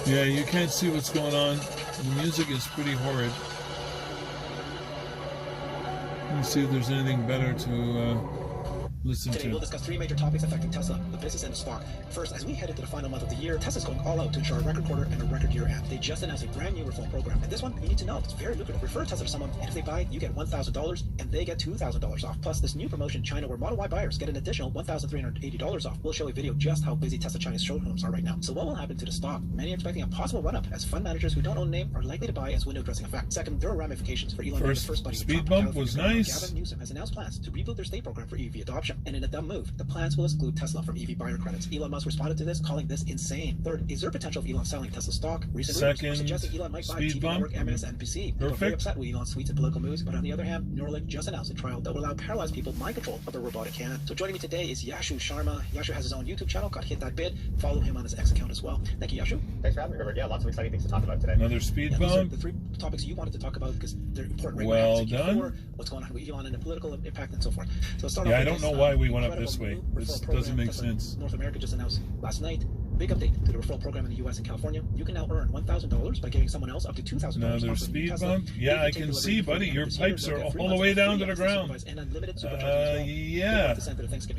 Yeah, you can't see what's going on. The music is pretty horrid. Let me see if there's anything better to listen Today we'll to. discuss three major topics affecting Tesla, the business and the stock. First, as we head into the final month of the year, Tesla's going all out to ensure a record quarter and a record year end. They just announced a brand new referral program, and this one you need to know. It's very lucrative. Refer Tesla to someone, and if they buy, you get $1,000, and they get $2,000 off. Plus, this new promotion in China, where Model Y buyers get an additional $1,380 off. We'll show a video just how busy Tesla China's showrooms are right now. So what will happen to the stock? Many are expecting a possible run-up, as fund managers who don't own a name are likely to buy as window dressing effect. Second, there are ramifications for Elon. First speed bump was nice. Gavin Newsom has announced plans to reboot their state program for EV adoption, and in a dumb move, the plans will exclude Tesla from EV buyer credits. Elon Musk responded to this, calling this insane. Third, is there potential of Elon selling Tesla stock? Recent rumors suggesting Elon might buy TV network MSNBC. People are very upset with Elon's tweets and political moves, but on the other hand, Neuralink just announced a trial that will allow paralyzed people mind control of their robotic hand. So joining me today is Yashu Sharma. Yashu has his own YouTube channel called Hit That Bid. Follow him on his X account as well. Thank you, Yashu. Thanks for having me, Robert. Yeah, lots of exciting things to talk about today. Another speed bump. These are the three topics you wanted to talk about because they're important right well now. Done. What's going on with Elon and the political impact and so forth. So let's start yeah, off I don't know why we went up this way. This doesn't make sense. North America just announced last night. Big update to the referral program in the U.S. and California. You can now earn $1,000 by giving someone else up to $2,000. Another speed bump. Yeah, I can see, buddy. Your pipes are all the way down to the ground. Yeah.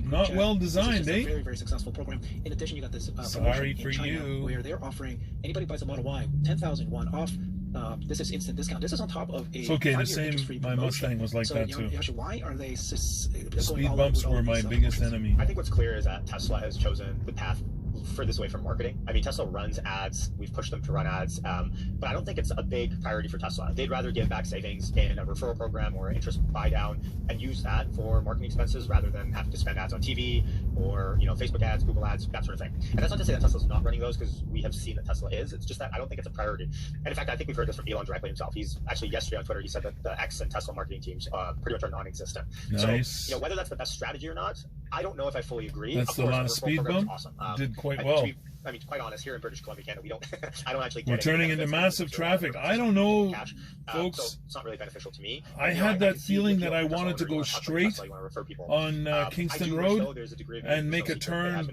Not well designed, eh? Very, very successful program. In addition, you got this sorry for China, you, where they're offering anybody buys a Model Y 10,000 won off. This is instant discount. This is on top of a. It's okay. The same. My Mustang was like that too. Yasha, why are they? Speed bumps were my biggest enemy. I think what's clear is that Tesla has chosen the path furthest away from marketing. I mean, Tesla runs ads. We've pushed them to run ads, but I don't think it's a big priority for Tesla. They'd rather give back savings in a referral program or interest buy down and use that for marketing expenses rather than having to spend ads on TV or Facebook ads, Google ads, that sort of thing. And that's not to say that Tesla's not running those, because we have seen that Tesla is. It's just that I don't think it's a priority. And in fact, I think we've heard this from Elon directly himself. He's actually yesterday on Twitter, he said that the X and Tesla marketing teams pretty much are non-existent. Nice. So whether that's the best strategy or not, I don't know if I fully agree. That's the last speed bump. Awesome. Did quite well. I mean, quite honest, here in British Columbia, Canada, we don't. I don't actually. We're turning into massive traffic. I don't know, folks. So it's not really beneficial to me. I had that feeling that I wanted to go straight on Kingston Road and make a turn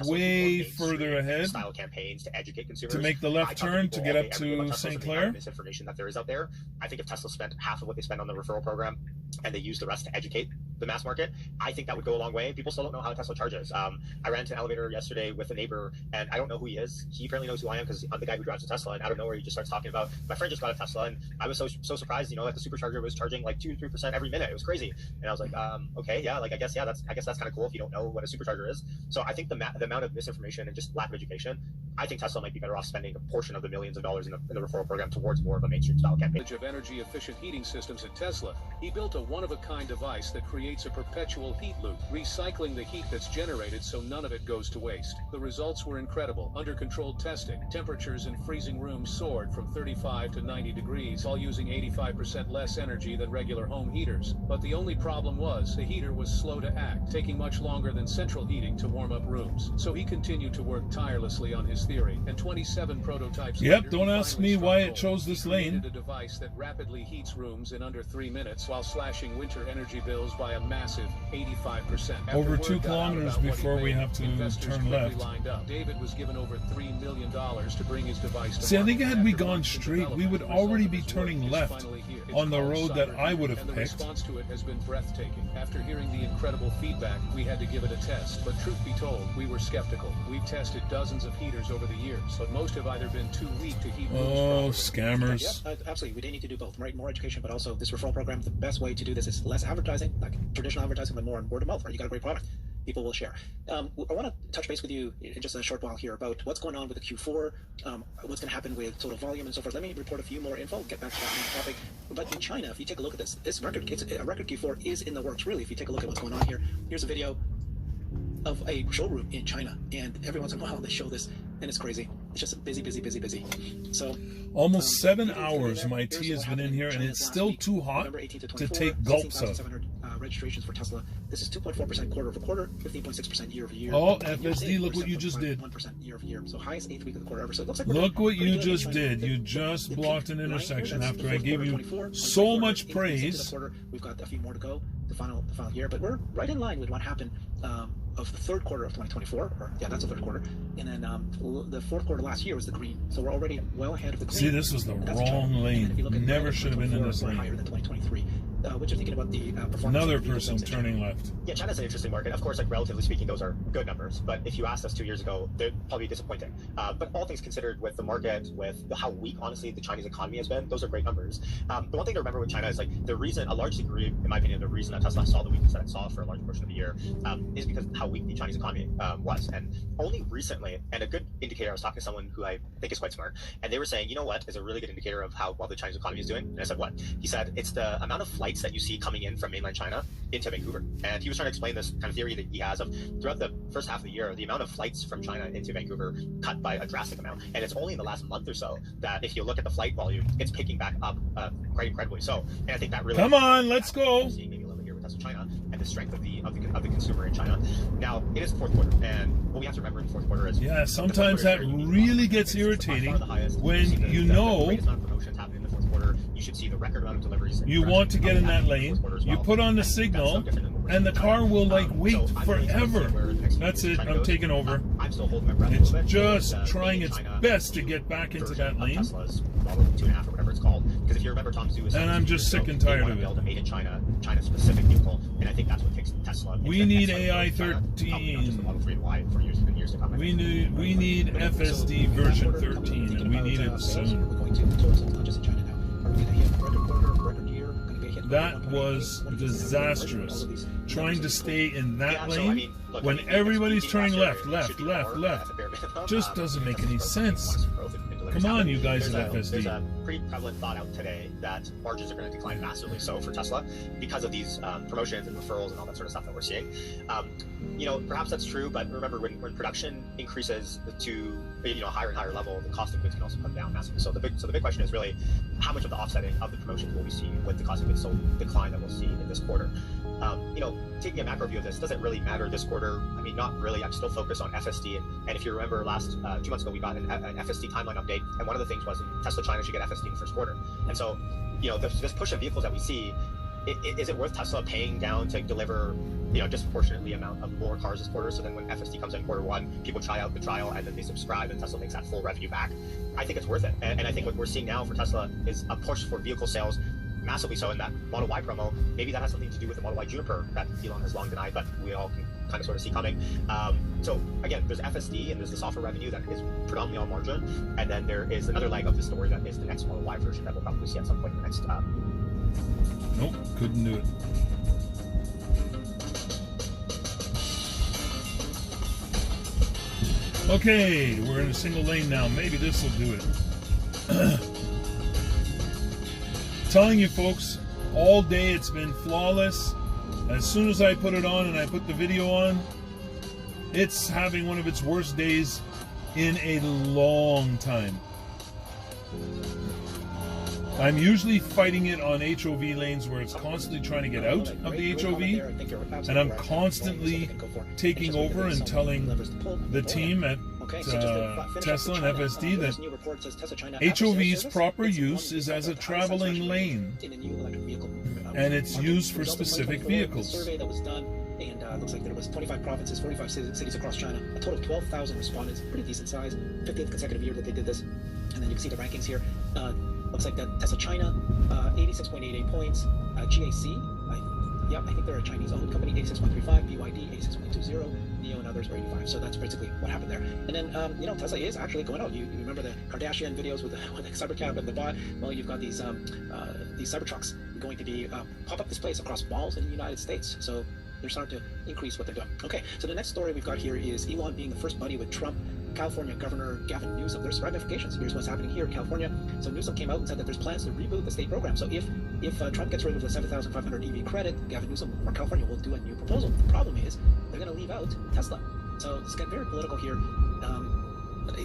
way further ahead style campaigns to educate consumers, to make the left turn to get up to St. Clair. Misinformation that there is out there. I think if Tesla spent half of what they spend on the referral program and they use the rest to educate the mass market, I think that would go a long way. People still don't know how Tesla charges. I ran into an elevator yesterday with a neighbor, and I don't know who he is. He apparently knows who I am because I'm the guy who drives a Tesla, and out of nowhere he just starts talking about, my friend just got a Tesla, and I was so surprised, that the supercharger was charging like 2-3% every minute. It was crazy. And I was like, okay, yeah, I guess that's kind of cool if you don't know what a supercharger is. So I think the amount of misinformation and just lack of education, I think Tesla might be better off spending a portion of the millions of dollars in the referral program towards more of a mainstream style campaign. Of energy efficient heating systems at Tesla, he built a one-of-a-kind device that creates a perpetual heat loop, recycling the heat that's generated so none of it goes to waste. The results were incredible. Under controlled testing, temperatures in freezing rooms soared from 35 to 90 degrees, while using 85% less energy than regular home heaters. But the only problem was, the heater was slow to act, taking much longer than central heating to warm up rooms. So he continued to work tirelessly on his theory, and 27 prototypes later, don't ask me why it chose this lane. A device that rapidly heats rooms in under 3 minutes while slashing winter energy bills by a massive 85%. Over 2 kilometers before we have to turn left. David was given over $3 million to bring his device to See, I think had we gone straight, we would already be turning left on the road that I would have picked. The response to it has been breathtaking. After hearing the incredible feedback, we had to give it a test. But truth be told, we were skeptical. We've tested dozens of heaters over the years, but most have either been too weak to heat rooms properly. Scammers. Yeah, absolutely. We do need to do both, right? More education, but also this referral program. The best way to do this is less advertising, like traditional advertising, but more word of mouth, right? You got a great product. People will share. I want to touch base with you in just a short while here about what's going on with the Q4, what's going to happen with total volume and so forth. Let me report a few more info, get back to that main topic. But in China, if you take a look at this record, a record Q4 is in the works, really. If you take a look at what's going on here, here's a video of a showroom in China, and every once in a while they show this, and it's crazy. It's just busy. So almost 7 hours my tea has been in here, and it's still too hot to take gulps of. Registrations for Tesla. This is 2.4% quarter over quarter, 15.6% year over year. Oh, FSD, look what you just did. 1% year over year. So highest 8th week of the quarter ever. So it looks like look what you just did. You just blocked an intersection after I gave you so much praise. We've got a few more to go. The final year, but we're right in line with what happened of the third quarter of 2024, or yeah, that's the third quarter, and then the fourth quarter last year was the green. So we're already well ahead of the green. See, this was the wrong lane. Never should have been in this lane. Higher than 2023. What you're thinking about the performance? Another person turning left. Yeah, China's an interesting market. Of course, like relatively speaking, those are good numbers. But if you asked us 2 years ago, they're probably disappointing. But all things considered, with the market, with how weak, honestly, the Chinese economy has been, those are great numbers. The one thing to remember with China is like the reason, a large degree, in my opinion, the reason that Tesla saw the weakness that it saw for a large portion of the year is because of how weak the Chinese economy was. And only recently, and a good indicator, I was talking to someone who I think is quite smart, and they were saying, you know what is a really good indicator of how well the Chinese economy is doing? And I said, what? He said, it's the amount of flights that you see coming in from mainland China into Vancouver. And he was trying to explain this kind of theory that he has of throughout the first half of the year, the amount of flights from China into Vancouver cut by a drastic amount. And it's only in the last month or so that if you look at the flight volume, it's picking back up quite incredibly so. And I think that really... Come on, let's go! Seeing maybe a little bit here with Tesla China and the strength of the consumer in China. Now, it is the fourth quarter, and what we have to remember in the fourth quarter is... Yeah, sometimes that really gets irritating when you know... You should see the record amount of deliveries. You want to get in that lane, you put on the signal, and the car will like wait forever. That's it, I'm taking over. It's just trying its best to get back into that lane. $2.5 or whatever it's called. Because if you remember, Tom Zhu was and I'm just sick and tired of it. Build a made in China specific vehicle, and I think that's what takes Tesla. We need AI 13. We need FSD version 13, and we need it soon. That was disastrous. Trying to stay in that lane when everybody's turning left, just doesn't make any sense. Come on, you guys at FSD. There's a pretty prevalent thought out today that margins are going to decline massively so for Tesla because of these promotions and referrals and all that sort of stuff that we're seeing. You know, perhaps that's true, but remember when production increases to a higher and higher level, the cost of goods can also come down massively. So the big question is really how much of the offsetting of the promotions will we see with the cost of goods sold decline that we'll see in this quarter. Taking a macro view of this, doesn't really matter this quarter. I mean, not really. I'm still focused on FSD. And if you remember last 2 months ago, we got an FSD timeline update. And one of the things was Tesla China should get FSD in the first quarter. And so, this push of vehicles that we see, is it worth Tesla paying down to deliver, disproportionately amount of more cars this quarter? So then when FSD comes in quarter one, people try out the trial and then they subscribe and Tesla makes that full revenue back. I think it's worth it. And I think what we're seeing now for Tesla is a push for vehicle sales, massively so in that Model Y promo. Maybe that has something to do with the Model Y Juniper that Elon has long denied, but we all can kind of sort of see coming. So again, there's FSD and there's the software revenue that is predominantly on margin, and then there is another leg of the story that is the next Model Y version that we'll probably see at some point in the next. Nope, couldn't do it. Okay, we're in a single lane now. Maybe this will do it. Telling you folks, all day it's been flawless. As soon as I put it on and I put the video on, it's having one of its worst days in a long time. I'm usually fighting it on HOV lanes where it's constantly trying to get out of the HOV, and I'm constantly taking over and telling the team at Tesla and FSD that HOV's proper use is as a traveling lane, and it's used for specific vehicles. Survey that was done, and looks like there was 25 provinces, 45 cities across China, a total of 12,000 respondents, pretty decent size, 15th consecutive year that they did this, and then you can see the rankings here. Looks like that Tesla China, 86.88 points, GAC, I think they're a Chinese-owned company, 86.35, BYD, 86.20, NIO and others were 85. So that's basically what happened there. And then, Tesla is actually going out. You remember the Kardashian videos with the Cybercab and the bot? Well, you've got these Cybertrucks going to be pop-up displays across malls in the United States. So they're starting to increase what they're doing. Okay, so the next story we've got here is Elon being the first buddy with Trump. California Governor Gavin Newsom. There's ramifications. Here's what's happening here in California. So Newsom came out and said that there's plans to reboot the state program. So if Trump gets rid of the 7,500 EV credit, Gavin Newsom or California will do a new proposal. The problem is they're going to leave out Tesla. So it's getting very political here.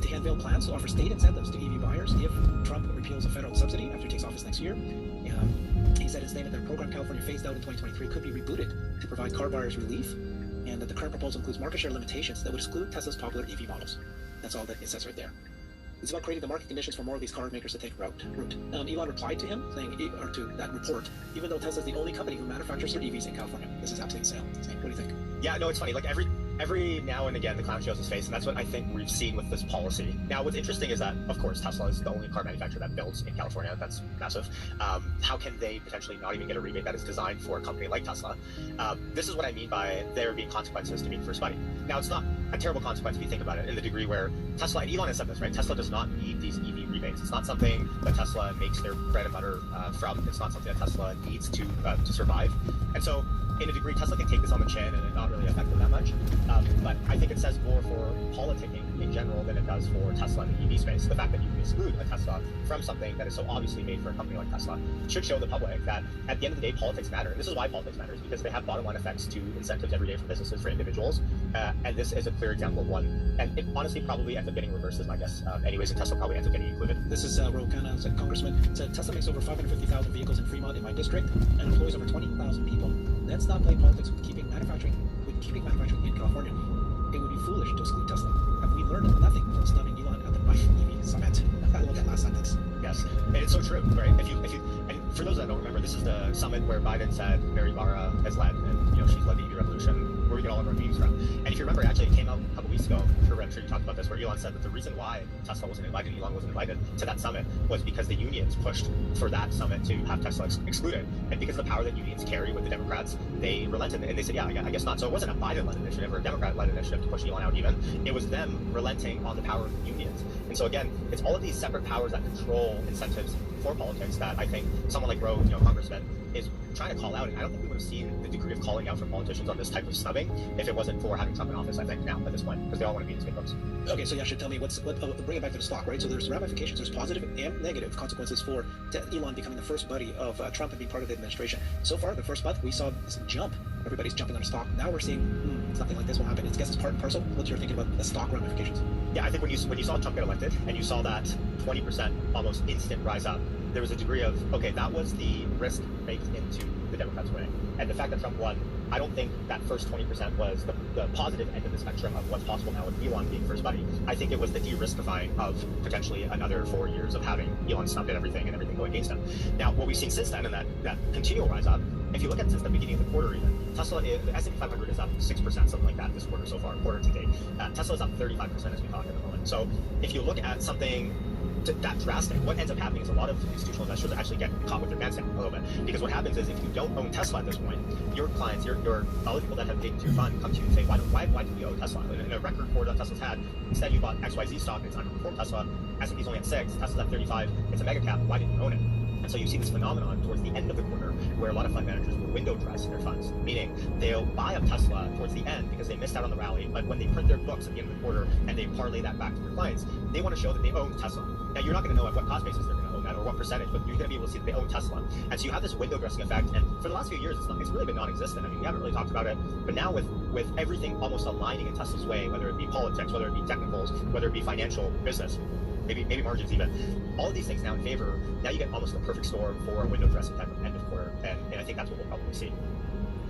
They unveil plans to offer state incentives to EV buyers if Trump repeals a federal subsidy after he takes office next year. He said in a statement that a program California phased out in 2023 could be rebooted to provide car buyers relief, and that the current proposal includes market share limitations that would exclude Tesla's popular EV models. That's all that it says right there. It's about creating the market conditions for more of these car makers to take route. Elon replied to him, or to that report, even though Tesla is the only company who manufactures their EVs in California. This is absolutely insane. What do you think? Yeah, no, it's funny. Like every every now and again the clown shows his face, and that's what I think we've seen with this policy. Now, what's interesting is that, of course, Tesla is the only car manufacturer that builds in California. That's massive. How can they potentially not even get a rebate that is designed for a company like Tesla? This is what I mean by there being consequences to being first buddy. Now, it's not a terrible consequence if you think about it, in the degree where Tesla, and Elon has said this, right? Tesla does not need these EV rebates. It's not something that Tesla makes their bread and butter from. It's not something that Tesla needs to survive. And so, in a degree, Tesla can take this on the chin and it not really affect them that much. But I think it says more for politicking in general than it does for Tesla in the EV space. The fact that you can exclude a Tesla from something that is so obviously made for a company like Tesla should show the public that at the end of the day, politics matter. And this is why politics matters, because they have bottom line effects to incentives every day for businesses, for individuals. And this is a clear example of one. And it honestly probably ends up getting reversed, is my guess. Anyways, and Tesla probably ends up getting included. This is Rokana, said Congressman, said Tesla makes over 550,000 vehicles in Fremont in my district and employs over 20,000 people. Let's not play politics with keeping manufacturing in California. It would be foolish to exclude Tesla. Have we learned nothing from studying Elon at the EV summit? I love that last sentence. Yes, and it's so true, right? If you, and for those that don't remember, this is the summit where Biden said Mary Barra has led, and she's led the EV revolution, where we get all of our memes from. And if you remember, actually, it came out a couple weeks ago. I'm sure you talked about this, where Elon said that the reason why Tesla wasn't invited, Elon wasn't invited to that summit, was because the unions pushed for that summit to have Tesla excluded. And because of the power that unions carry with the Democrats, they relented and they said, yeah, I guess not. So it wasn't a Biden-led initiative or a Democrat-led initiative to push Elon out even. It was them relenting on the power of the unions. And so again, it's all of these separate powers that control incentives for politics that I think someone like Roe, Congressman, is trying to call out. And I don't think we would have seen the degree of calling out from politicians on this type of snubbing if it wasn't for having Trump in office, I think, now at this point, because they all want to be in the same books. Okay, so you should tell me bring it back to the stock, right? So there's ramifications, there's positive and negative consequences for Elon becoming the first buddy of Trump and being part of the administration. So far, the first month, we saw this jump. Everybody's jumping on the stock. Now we're seeing something like this will happen. I guess it's part and parcel. What's your thinking about the stock ramifications? Yeah, I think when you saw Trump get elected and you saw that 20% almost instant rise up, there was a degree of, okay, that was the risk baked into the Democrats winning. And the fact that Trump won, I don't think that first 20% was the positive end of the spectrum of what's possible now with Elon being first buddy. I think it was the de-riskifying of potentially another 4 years of having Elon snubbed at everything and everything going against him. Now, what we've seen since then, and that continual rise up, if you look at since the beginning of the quarter even, Tesla, the S&P 500 is up 6%, something like that this quarter so far, quarter to date. Tesla is up 35% as we talk at the moment. So if you look at something that drastic, what ends up happening is a lot of institutional investors actually get caught with their pants down a little bit. Because what happens is if you don't own Tesla at this point, your clients, all the people that have paid into your fund come to you and say, why do we own Tesla? In a record quarter that Tesla's had, instead you bought XYZ stock and it's underperformed Tesla, S&P's only at 6, Tesla's at 35, it's a mega cap, why didn't you own it? And so you see this phenomenon towards the end of the quarter where a lot of fund managers will window dress their funds, meaning they'll buy up Tesla towards the end because they missed out on the rally, but when they print their books at the end of the quarter and they parlay that back to their clients, they want to show that they own Tesla. Now, you're not going to know at what cost basis they're going to own that or what percentage, but you're going to be able to see that they own Tesla. And so you have this window dressing effect, and for the last few years, it's really been non-existent. I mean, we haven't really talked about it, but now with everything almost aligning in Tesla's way, whether it be politics, whether it be technicals, whether it be financial, business, maybe margins even, all of these things now in favor, now you get almost the perfect storm for a window dressing type of end of quarter, and I think that's what we'll probably see.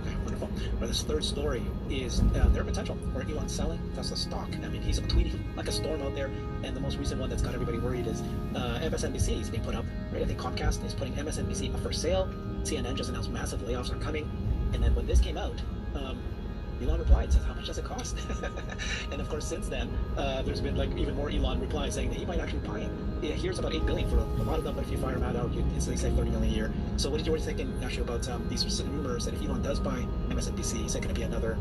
Okay, wonderful. Well, this third story is their potential for Elon selling Tesla stock. I mean, he's tweeting like a storm out there, and the most recent one that's got everybody worried is MSNBC is being put up, right? I think Comcast is putting MSNBC up for sale. CNN just announced massive layoffs are coming, and then when this came out, Elon replied, says, how much does it cost? And of course, since then, there's been like even more Elon replies saying that he might actually buy it. Yeah, here's about $8 billion for a lot of them, but if you fire them out, you instantly save $30 million a year. So what are you thinking, actually, about these rumors that if Elon does buy MSNBC, is it going to be another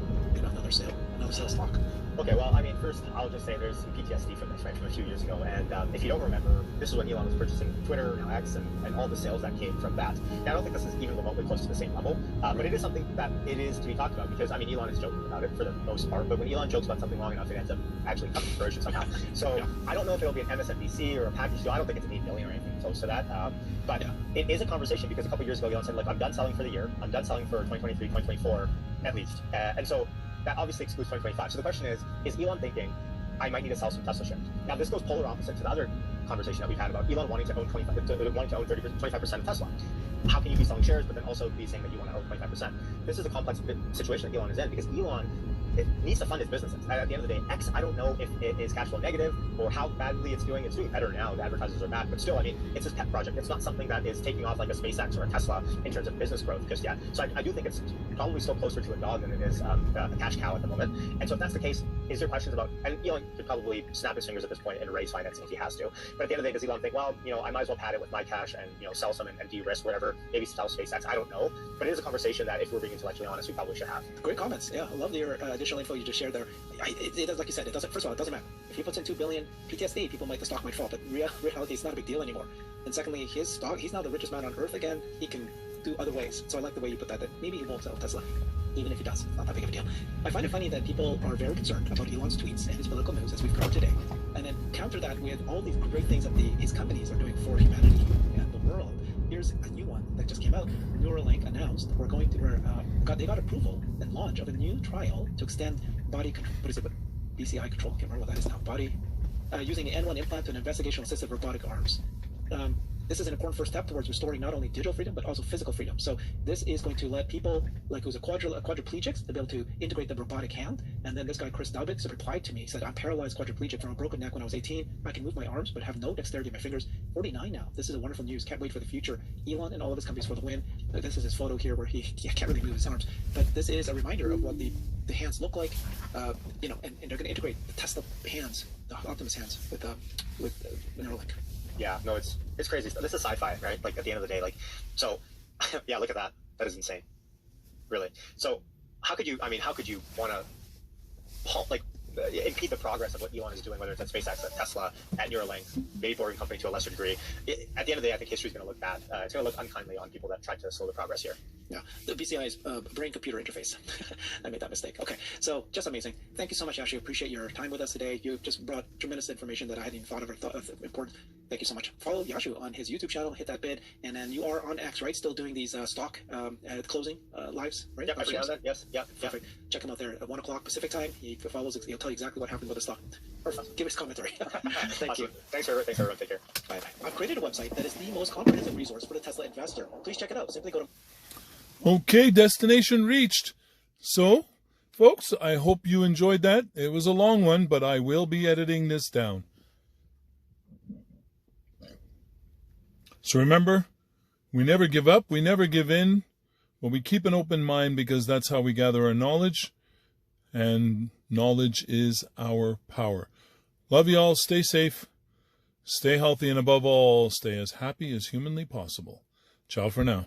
sale stock? Okay, well, I mean, first, I'll just say there's some PTSD from this, right, from a few years ago. And if you don't remember, this is when Elon was purchasing Twitter, now X, and all the sales that came from that. Now, I don't think this is even remotely close to the same level, but it is something that it is to be talked about because, I mean, Elon is joking about it for the most part, but when Elon jokes about something long enough, it ends up actually coming to fruition somehow. So I don't know if it'll be an MSNBC or a package deal. I don't think it's an $8 billion or anything close to that. But it is a conversation because a couple years ago, Elon said, like, I'm done selling for the year. I'm done selling for 2023, 2024, at least. And so that obviously excludes 2025. So the question is Elon thinking, I might need to sell some Tesla shares? Now, this goes polar opposite to the other conversation that we've had about Elon wanting to own 25% of Tesla. How can you be selling shares, but then also be saying that you want to own 25%? This is a complex situation that Elon is in because Elon it needs to fund its businesses. At the end of the day, X, I don't know if it is cash flow negative or how badly it's doing. It's doing better now. The advertisers are back, but still, I mean, it's a pet project. It's not something that is taking off like a SpaceX or a Tesla in terms of business growth just yet. So I do think it's probably still closer to a dog than it is a cash cow at the moment. And so if that's the case, is there questions about, and Elon could probably snap his fingers at this point and raise financing if he has to. But at the end of the day, does Elon think, well, I might as well pad it with my cash and, sell some and de-risk whatever, maybe sell SpaceX, I don't know. But it is a conversation that if we're being intellectually honest, we probably should have. Great comments. Yeah, I love your additional info you just shared there. It does, like you said, it doesn't. First of all, it doesn't matter. If he puts in $2 billion PTSD, the stock might fall. But reality, it's not a big deal anymore. And secondly, his stock, he's now the richest man on earth again. He can do other ways. So I like the way you put that. That maybe he won't sell Tesla, even if he does. It's not that big of a deal. I find it funny that people are very concerned about Elon's tweets and his political moves, as we've covered today, and then counter that with all these great things that his companies are doing for humanity and the world. Here's a new one that just came out. Neuralink announced they got approval and launch of a new trial to extend body control. What is it? BCI control. Can't remember what that is now. Body using the N1 implant to an investigational assisted robotic arms. This is an important first step towards restoring not only digital freedom but also physical freedom. So this is going to let people like who's a quadriplegic to be able to integrate the robotic hand. And then this guy Chris Dubbitt replied to me. He said, "I'm paralyzed quadriplegic from a broken neck when I was 18. I can move my arms but have no dexterity in my fingers. 49 now. This is a wonderful news. Can't wait for the future. Elon and all of his companies for the win." This is his photo here where he can't really move his arms. But this is a reminder of what the hands look like. And they're going to integrate the Tesla hands, the Optimus hands, with Neuralink. Yeah, no, it's crazy stuff. This is sci-fi, right? Like at the end of the day, so yeah, look at that. That is insane, really. So how could you want to impede the progress of what Elon is doing, whether it's at SpaceX, at Tesla, at Neuralink, maybe Boring Company to a lesser degree? At the end of the day, I think history is going to look bad. It's going to look unkindly on people that tried to slow the progress here. Yeah, the BCI's brain-computer interface. I made that mistake. Okay, so just amazing. Thank you so much, Yashu. Appreciate your time with us today. You just brought tremendous information that I hadn't even thought of important. Thank you so much. Follow Yashu on his YouTube channel. Hit that bid, and then you are on X, right? Still doing these stock closing lives, right? Yep, every now and then. Yes. Yeah. Perfect. Check him out there at 1 o'clock Pacific time. He'll tell you exactly what happened with the stock. Perfect. Give us commentary. Thank Awesome. you. Thanks everyone. Take care. Bye. I've created a website that is the most comprehensive resource for the Tesla investor. Please check it out. Simply go to. Okay, destination reached. So, folks, I hope you enjoyed that. It was a long one, but I will be editing this down. So remember, we never give up, we never give in, but we keep an open mind because that's how we gather our knowledge, and knowledge is our power. Love you all. Stay safe, stay healthy, and above all, stay as happy as humanly possible. Ciao for now.